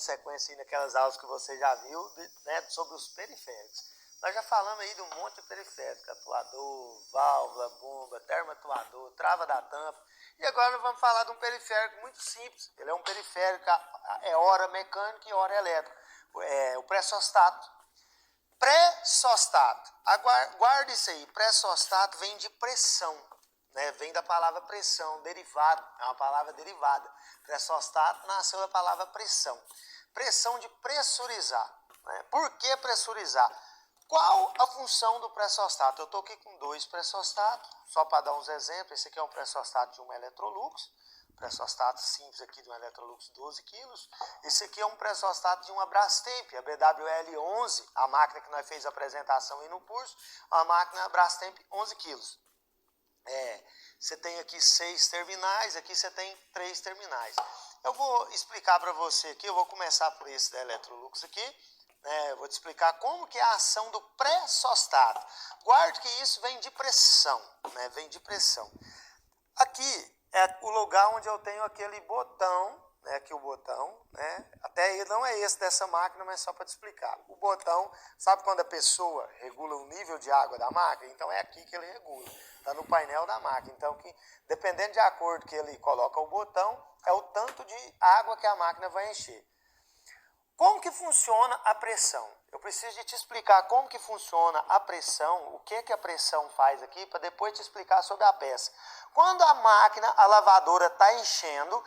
sequência aí naquelas aulas que você já viu, né, sobre os periféricos. Nós já falamos aí de um monte de periférico, atuador, válvula, bomba, termoatuador, trava da tampa. E agora nós vamos falar de um periférico muito simples. Ele é um periférico, é hora mecânica e hora elétrica. É o pré-sostato. Pré-sostato. Guarde isso aí. Pré-sostato vem de pressão. Né? Vem da palavra pressão, derivado. É uma palavra derivada. Pré-sostato nasceu da palavra pressão. Pressão de pressurizar. Né? Por que pressurizar? Qual a função do pré-sostato? Eu estou aqui com dois pré-sostatos, só para dar uns exemplos. Esse aqui é um pré-sostato de uma Electrolux, pré-sostato simples aqui de uma Electrolux 12 kg. Esse aqui é um pré-sostato de uma Brastemp, a BWL11, a máquina que nós fez a apresentação aí no curso, a máquina Brastemp 11 kg. Você tem aqui 6 terminais, aqui você tem 3 terminais. Eu vou explicar para você aqui, eu vou começar por esse da Electrolux aqui. Vou te explicar como que é a ação do pré-sostato. Guarde que isso vem de pressão, né? Vem de pressão. Aqui é o lugar onde eu tenho aquele botão, né? Aqui o botão, né? Até ele não é esse dessa máquina, mas só para te explicar. O botão, sabe quando a pessoa regula o nível de água da máquina? Então é aqui que ele regula, está no painel da máquina. Então, dependendo de acordo que ele coloca o botão, é o tanto de água que a máquina vai encher. Como que funciona a pressão? Eu preciso de te explicar como que funciona a pressão, o que a pressão faz aqui, para depois te explicar sobre a peça. Quando a máquina, a lavadora está enchendo,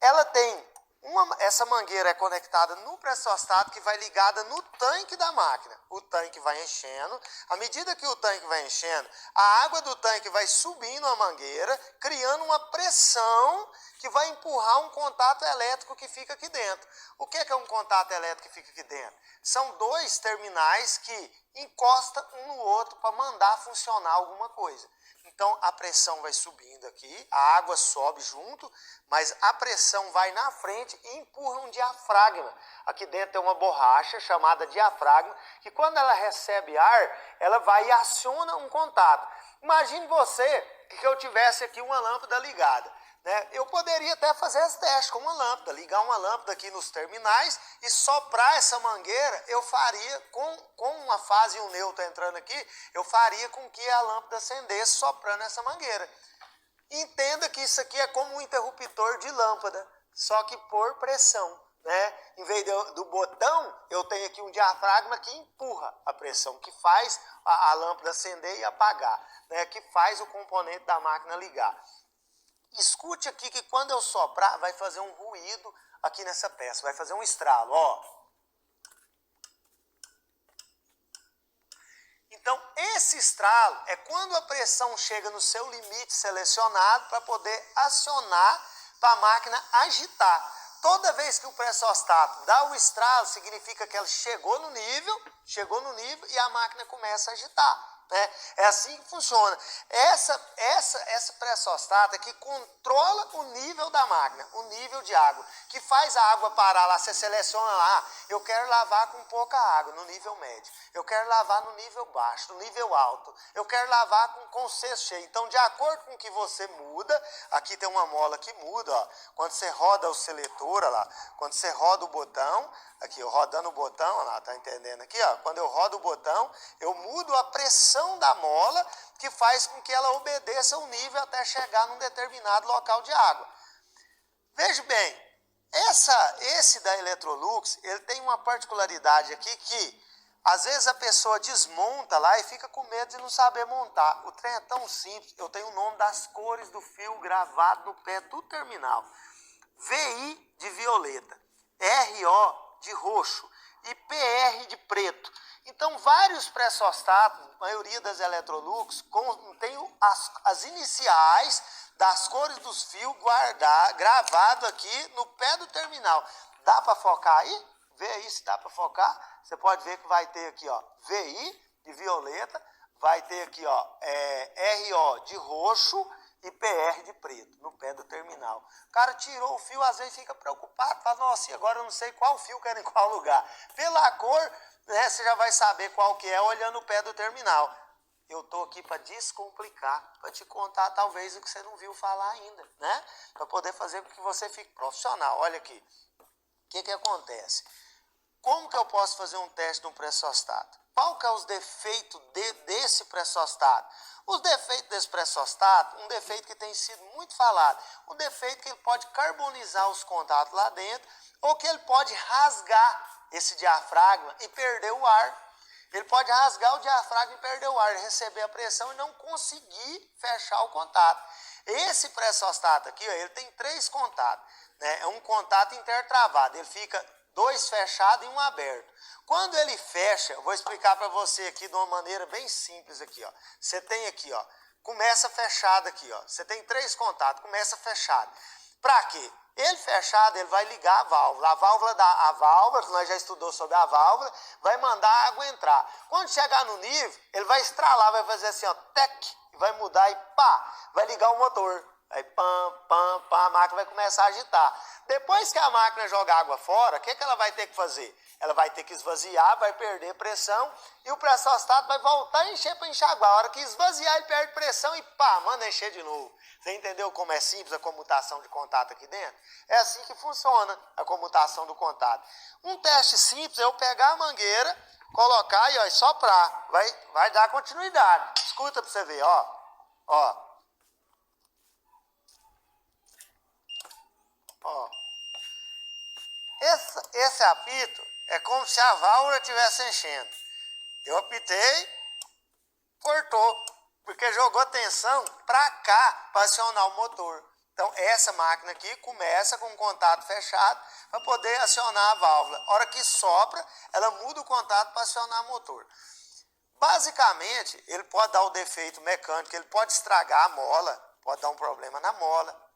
ela tem essa mangueira é conectada no pré-sostato que vai ligada no tanque da máquina. O tanque vai enchendo, à medida que o tanque vai enchendo, a água do tanque vai subindo a mangueira, criando uma pressão que vai empurrar um contato elétrico que fica aqui dentro. O que é um contato elétrico que fica aqui dentro? São dois terminais que encostam um no outro para mandar funcionar alguma coisa. Então a pressão vai subindo aqui, a água sobe junto, mas a pressão vai na frente e empurra um diafragma. Aqui dentro tem uma borracha chamada diafragma, que quando ela recebe ar, ela vai e aciona um contato. Imagine você que eu tivesse aqui uma lâmpada ligada. Eu poderia até fazer esse teste com uma lâmpada, ligar uma lâmpada aqui nos terminais e soprar essa mangueira, eu faria, com uma fase e um neutro entrando aqui, eu faria com que a lâmpada acendesse soprando essa mangueira. Entenda que isso aqui é como um interruptor de lâmpada, só que por pressão. Em vez do botão, eu tenho aqui um diafragma que empurra a pressão, que faz a lâmpada acender e apagar, que faz o componente da máquina ligar. Escute aqui que quando eu soprar, vai fazer um ruído aqui nessa peça, vai fazer um estralo, ó. Então, esse estralo é quando a pressão chega no seu limite selecionado para poder acionar para a máquina agitar. Toda vez que o pré-sostato dá o estralo, significa que ela chegou no nível e a máquina começa a agitar. É assim que funciona. Essa pré-sostato é que controla o nível da máquina, o nível de água, que faz a água parar lá. Você seleciona lá, eu quero lavar com pouca água, no nível médio. Eu quero lavar no nível baixo, no nível alto. Eu quero lavar com o cesto cheio. Então, de acordo com o que você muda, aqui tem uma mola que muda, ó. Quando você roda o seletor, ó lá, quando você roda o botão, aqui, eu rodando o botão, ó lá, tá entendendo aqui, ó? Quando eu rodo o botão, eu mudo a pressão da mola, que faz com que ela obedeça o nível até chegar num determinado local de água. Veja bem, esse da Electrolux, ele tem uma particularidade aqui que, às vezes a pessoa desmonta lá e fica com medo de não saber montar. O trem é tão simples, eu tenho o nome das cores do fio gravado no pé do terminal. VI de violeta, RO de roxo e PR de preto. Então, vários pré-sostatos, a maioria das Electrolux, tem as iniciais das cores dos fios gravado aqui no pé do terminal. Dá para focar aí? Vê aí se dá para focar. Você pode ver que vai ter aqui, ó, VI de violeta, vai ter aqui, ó, RO de roxo e PR de preto, no pé do terminal. O cara tirou o fio, às vezes fica preocupado, fala, nossa, e agora eu não sei qual fio que era em qual lugar. Pela cor, você já vai saber qual que é olhando o pé do terminal. Eu estou aqui para descomplicar, para te contar talvez o que você não viu falar ainda, para poder fazer com que você fique profissional. Olha aqui, que acontece? Como que eu posso fazer um teste de um pressostat? Qual que é os defeitos desse pressostat? Os defeitos desse pressostat, um defeito que tem sido muito falado, o defeito que ele pode carbonizar os contatos lá dentro, ou que ele pode rasgar esse diafragma e perder o ar. Ele pode rasgar o diafragma e perder o ar, receber a pressão e não conseguir fechar o contato. Esse pressostat aqui, ó, ele tem 3 contatos, né? É um contato intertravado, ele fica 2 fechados e um aberto. Quando ele fecha, eu vou explicar para você aqui de uma maneira bem simples aqui, ó. Você tem aqui, ó, começa fechado aqui, ó. Você tem 3 contatos, começa fechado. Para quê? Ele fechado, ele vai ligar a válvula. A válvula, que nós já estudou sobre a válvula, vai mandar a água entrar. Quando chegar no nível, ele vai estralar, vai fazer assim, ó, tec, vai mudar e pá, vai ligar o motor. Aí pam, pam, pam, a máquina vai começar a agitar. Depois que a máquina jogar água fora, o que ela vai ter que fazer? Ela vai ter que esvaziar, vai perder pressão e o pressostat vai voltar a encher para enxaguar. A hora que esvaziar, ele perde pressão e pá, manda encher de novo. Você entendeu como é simples a comutação de contato aqui dentro? É assim que funciona a comutação do contato. Um teste simples é eu pegar a mangueira, colocar e ó, soprar. Vai dar continuidade. Escuta para você ver, ó. Ó. Ó. Esse apito é como se a válvula estivesse enchendo. Eu apitei, cortou, porque jogou tensão para cá, para acionar o motor. Então, essa máquina aqui começa com o contato fechado para poder acionar a válvula. A hora que sopra, ela muda o contato para acionar o motor. Basicamente, ele pode dar o defeito mecânico, ele pode estragar a mola, pode dar um problema na mola.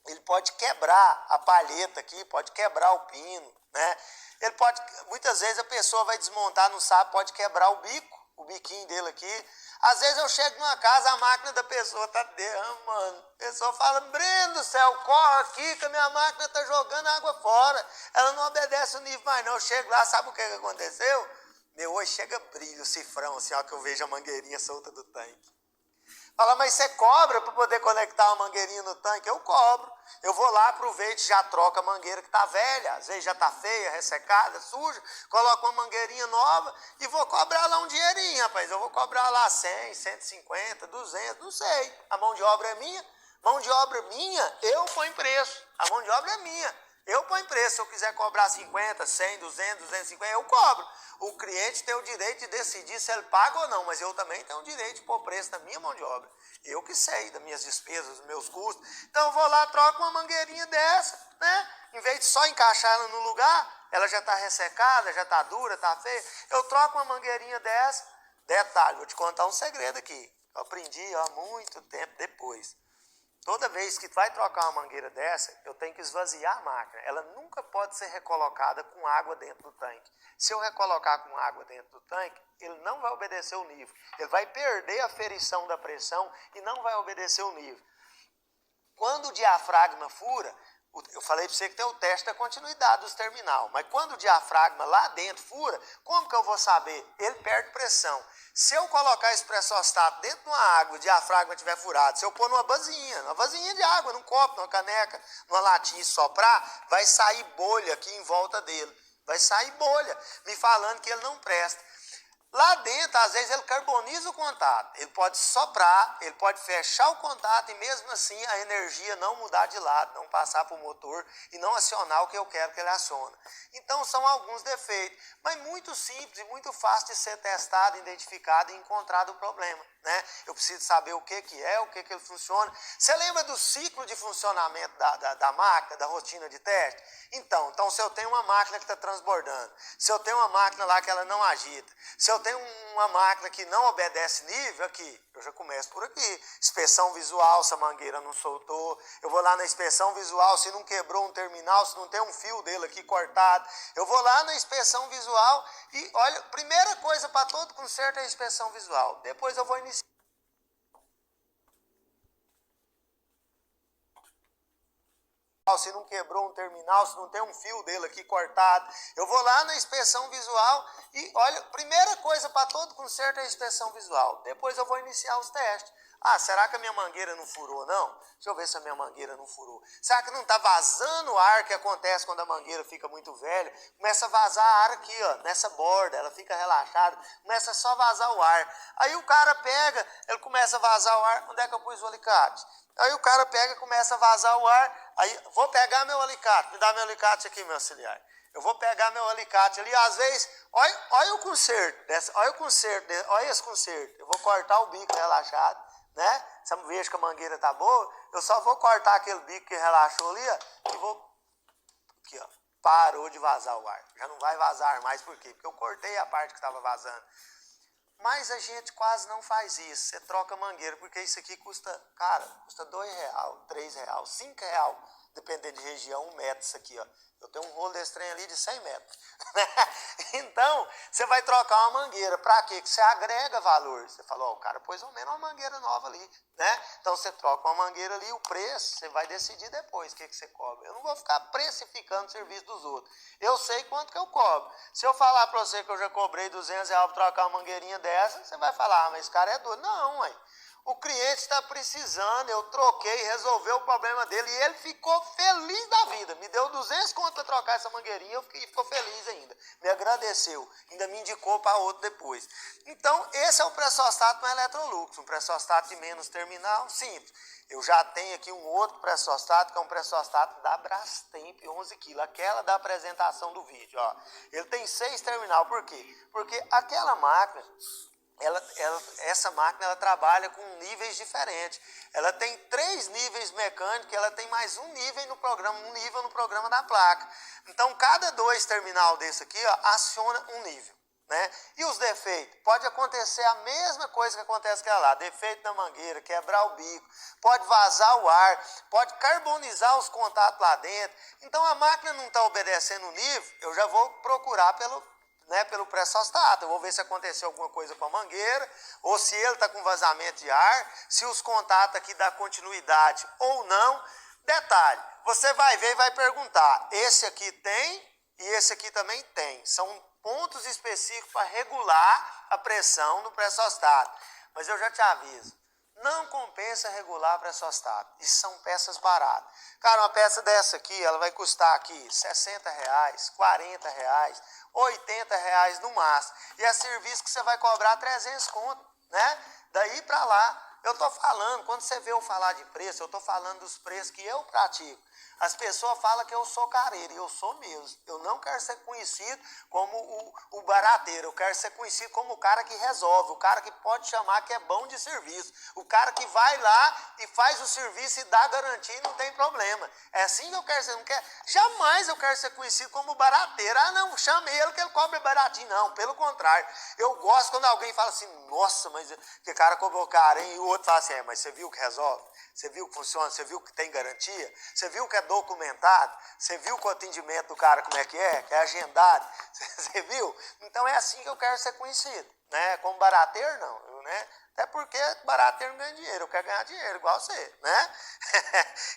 Ele pode quebrar a palheta aqui, pode quebrar o pino, né? Ele pode, muitas vezes a pessoa vai desmontar, não sabe, pode quebrar o bico, o biquinho dele aqui. Às vezes eu chego numa casa, a máquina da pessoa tá derramando. A pessoa fala, Breno do céu, corre aqui que a minha máquina tá jogando água fora. Ela não obedece o nível mais não. Eu chego lá, sabe o que aconteceu? Meu, hoje chega brilho, cifrão, assim, ó, que eu vejo a mangueirinha solta do tanque. Fala, mas você cobra para poder conectar uma mangueirinha no tanque? Eu cobro. Eu vou lá, aproveito e já troco a mangueira que está velha, às vezes já está feia, ressecada, suja, coloco uma mangueirinha nova e vou cobrar lá um dinheirinho, rapaz. Eu vou cobrar lá 100, 150, 200, não sei. A mão de obra é minha. Mão de obra minha, eu ponho preço. A mão de obra é minha. Eu ponho preço. Se eu quiser cobrar 50, 100, 200, 250, eu cobro. O cliente tem o direito de decidir se ele paga ou não, mas eu também tenho o direito de pôr preço na minha mão de obra. Eu que sei das minhas despesas, dos meus custos. Então eu vou lá, troco uma mangueirinha dessa, né? Em vez de só encaixar ela no lugar, ela já está ressecada, já está dura, está feia. Eu troco uma mangueirinha dessa. Detalhe, vou te contar um segredo aqui. Eu aprendi há muito tempo depois. Toda vez que vai trocar uma mangueira dessa, eu tenho que esvaziar a máquina. Ela nunca pode ser recolocada com água dentro do tanque. Se eu recolocar com água dentro do tanque, ele não vai obedecer o nível. Ele vai perder a ferição da pressão e não vai obedecer o nível. Quando o diafragma fura, eu falei para você que tem o teste da continuidade dos terminal, mas quando o diafragma lá dentro fura, como que eu vou saber? Ele perde pressão. Se eu colocar esse pressostat dentro de uma água, o diafragma estiver furado, se eu pôr numa vasinha de água, num copo, numa caneca, numa latinha e soprar, vai sair bolha aqui em volta dele. Vai sair bolha, me falando que ele não presta. Lá dentro, às vezes, ele carboniza o contato. Ele pode soprar, ele pode fechar o contato e mesmo assim a energia não mudar de lado, não passar para o motor e não acionar o que eu quero que ele acione. Então, são alguns defeitos, mas muito simples e muito fácil de ser testado, identificado e encontrado o problema, né? Eu preciso saber o que é, o que ele funciona. Você lembra do ciclo de funcionamento da máquina, da rotina de teste? Então, se eu tenho uma máquina que está transbordando, se eu tenho uma máquina lá que ela não agita, se eu tenho uma máquina que não obedece nível, aqui, eu já começo por aqui. Inspeção visual, se a mangueira não soltou. Eu vou lá na inspeção visual, se não quebrou um terminal, se não tem um fio dele aqui cortado. Eu vou lá na inspeção visual e, olha, primeira coisa para todo conserto é a inspeção visual. Depois eu vou iniciar. se não quebrou um terminal, se não tem um fio dele aqui cortado. Eu vou lá na inspeção visual e, olha, primeira coisa para todo conserto é a inspeção visual. Depois eu vou iniciar os testes. Ah, será que a minha mangueira não furou, não? Deixa eu ver se a minha mangueira não furou. Será que não está vazando o ar que acontece quando a mangueira fica muito velha? Começa a vazar ar aqui, ó, nessa borda, ela fica relaxada, começa só a vazar o ar. Aí o cara pega, ele começa a vazar o ar, onde é que eu pus o alicate? Aí o cara pega e começa a vazar o ar, aí vou pegar meu alicate, me dá meu alicate aqui, meu auxiliar. Eu vou pegar meu alicate ali, às vezes, olha o conserto, olha esse conserto. Eu vou cortar o bico relaxado, né? Se eu vejo que a mangueira tá boa, eu só vou cortar aquele bico que relaxou ali, ó, e vou, aqui ó, parou de vazar o ar. Já não vai vazar mais, por quê? Porque eu cortei a parte que estava vazando. Mas a gente quase não faz isso. Você troca mangueira, porque isso aqui custa, cara, custa R$2, R$3, R$5, dependendo de região, 1 metro isso aqui, ó. Eu tenho um rolo desse trem ali de 100 metros. Então, você vai trocar uma mangueira. Para quê? Que você agrega valor. Você falou, ó, o cara pôs ao menos uma mangueira nova ali, né? Então, você troca uma mangueira ali, o preço, você vai decidir depois o que você cobra. Eu não vou ficar precificando o serviço dos outros. Eu sei quanto que eu cobro. Se eu falar para você que eu já cobrei R$200 para trocar uma mangueirinha dessa, você vai falar, ah, mas esse cara é doido. Não, mãe. O cliente está precisando, eu troquei, resolveu o problema dele e ele ficou feliz da vida. Me deu 200 conto para trocar essa mangueirinha e ficou feliz ainda. Me agradeceu, ainda me indicou para outro depois. Então, esse é o pré-sosstato no Electrolux, um pré-sosstato de menos terminal, simples. Eu já tenho aqui um outro pré-sosstato, que é um pré-sosstato da Brastemp, 11 kg, aquela da apresentação do vídeo. Ó. Ele tem 6 terminal, por quê? Porque aquela máquina... essa máquina ela trabalha com níveis diferentes. Ela tem 3 níveis mecânicos, ela tem mais um nível no programa da placa. Então, cada 2 terminal desse aqui, ó, aciona um nível. Né? E os defeitos? Pode acontecer a mesma coisa que acontece com lá. Defeito na mangueira, quebrar o bico, pode vazar o ar, pode carbonizar os contatos lá dentro. Então, a máquina não está obedecendo o nível, eu já vou procurar pelo pré-sosstato. Eu vou ver se aconteceu alguma coisa com a mangueira, ou se ele está com vazamento de ar, se os contatos aqui dão continuidade ou não. Detalhe, você vai ver e vai perguntar, esse aqui tem e esse aqui também tem. São pontos específicos para regular a pressão no pré-sosstato. Mas eu já te aviso, não compensa regular pré-sosstato. Isso são peças baratas. Cara, uma peça dessa aqui, ela vai custar aqui R$60, R$40, R$80 no máximo. E é serviço que você vai cobrar 300 conto, né? Daí para lá, eu tô falando, quando você vê eu falar de preço, eu tô falando dos preços que eu pratico. As pessoas falam que eu sou careiro, e eu sou mesmo. Eu não quero ser conhecido como o barateiro, eu quero ser conhecido como o cara que resolve, o cara que pode chamar que é bom de serviço, o cara que vai lá e faz o serviço e dá garantia e não tem problema. É assim que eu quero ser, não quero, jamais eu quero ser conhecido como barateiro. Ah, não, chame ele que ele cobra baratinho. Não, pelo contrário. Eu gosto quando alguém fala assim, nossa, mas que cara cobrou caro, hein? E o outro fala assim, mas você viu que resolve? Você viu que funciona? Você viu que tem garantia? Você viu que é documentado? Você viu que o atendimento do cara como é? Que é agendado? Você viu? Então é assim que eu quero ser conhecido, né? Como barateiro, não, né? Até porque barateiro não ganha dinheiro, eu quero ganhar dinheiro igual você, né?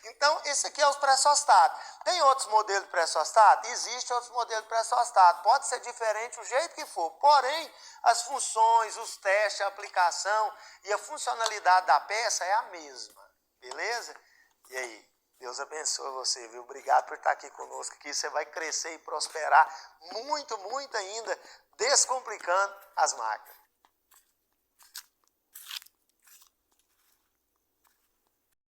Então, esse aqui é os pré-sosstatos. Tem outros modelos de pré-sosstato? Existe outros modelos de pré-sosstato. Pode ser diferente o jeito que for, porém, as funções, os testes, a aplicação e a funcionalidade da peça é a mesma, beleza? E aí? Deus abençoe você, viu? Obrigado por estar aqui conosco, que você vai crescer e prosperar muito, muito ainda, descomplicando as máquinas.